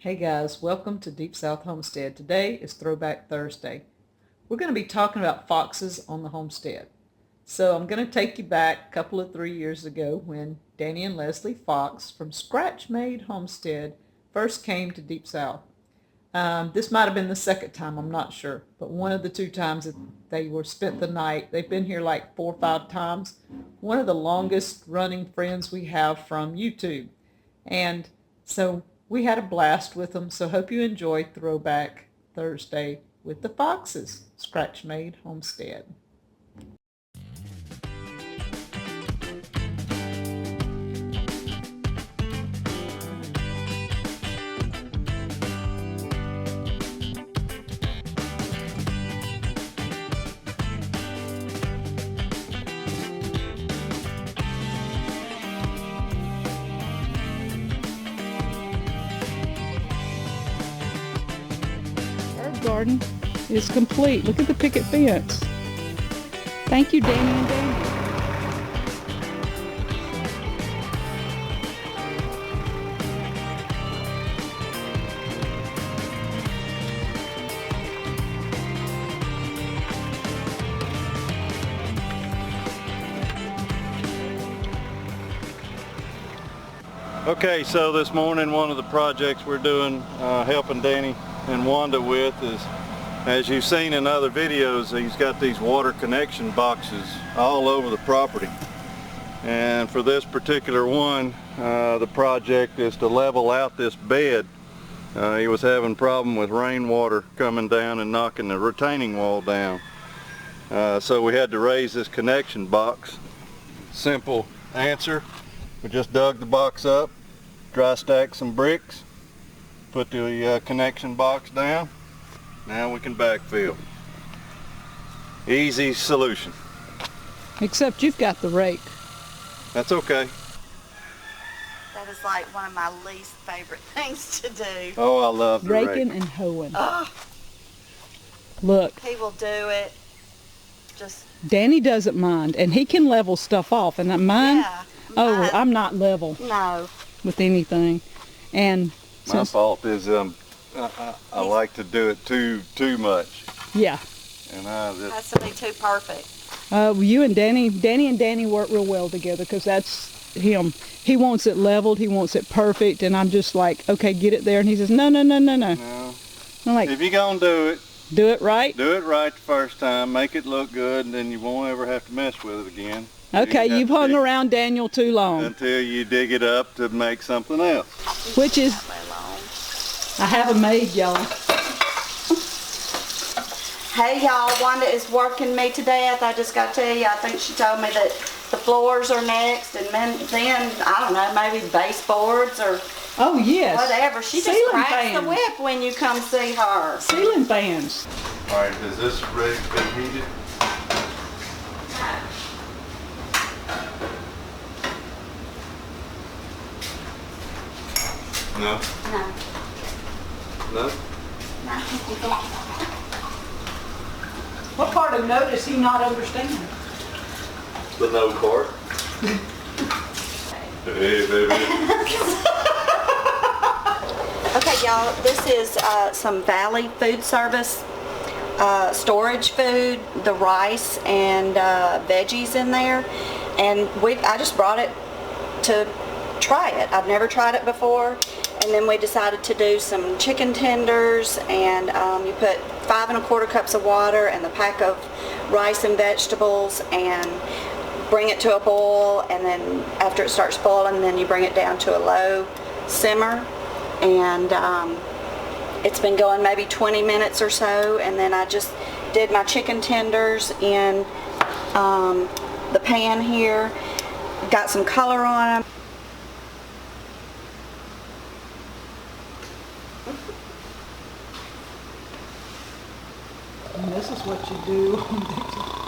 Hey guys, welcome to Deep South Homestead. Today is Throwback Thursday. We're going to be talking about foxes on the homestead. So I'm going to take you back a couple of 3 years ago when Danny and Leslie Fox from Scratch Made Homestead first came to Deep South. This might have been the second time, I'm not sure, but one of the two times that they were spent the night. They've been here like 4 or 5 times. One of the longest running friends we have from YouTube. And so we had a blast with them, so hope you enjoy Throwback Thursday with the Foxes, Scratch Made Homestead. Garden is complete. Look at the picket fence. Thank you, Danny and Danny. Okay, so this morning one of the projects we're doing, helping Danny and Wanda with is, as you've seen in other videos, he's got these water connection boxes all over the property. And for this particular one, the project is to level out this bed. He was having a problem with rainwater coming down and knocking the retaining wall down. So we had to raise this connection box. Simple answer, we just dug the box up, dry stacked some bricks, put the connection box down. Now we can backfill. Easy solution. Except you've got the rake. That's okay. That is like one of my least favorite things to do. Oh, I love the Raking rake. and hoeing. Oh, Look, he will do it. Just Danny doesn't mind, and he can level stuff off. And mine, yeah. oh, Mine- I'm not level No. with anything. And My since, fault is I like to do it too much, yeah, and I just Has to be too perfect. you and Danny work real well together because that's him. He wants it leveled, he wants it perfect, and I'm just like, okay, get it there. And he says, no. no. I'm like, If you're gonna do it right. the first time, make it look good, and then you won't ever have to mess with it again. Okay, You you've have to hung dig- around Daniel too long, until you dig it up to make something else. which is, That way long. I have a maid, y'all. Hey y'all, Wanda is working me to death. I just got to tell you, I think she told me that the floors are next, and then I don't know, maybe baseboards or Oh yes. whatever. She just Ceiling cracks fans. the whip when you come see her. Ceiling fans. All right, is this ready to be heated? No. No. No. What part of no does he not understand? The no part. Hey, baby. Okay, y'all, this is some Valley Food Service storage food, the rice and veggies in there, and I just brought it to try it. I've never tried it before, and then we decided to do some chicken tenders, and you put 5 1/4 cups of water and the pack of rice and vegetables, and bring it to a boil, and then after it starts boiling, then you bring it down to a low simmer, and it's been going maybe 20 minutes or so, and then I just did my chicken tenders in the pan here, got some color on them. And this is what you do on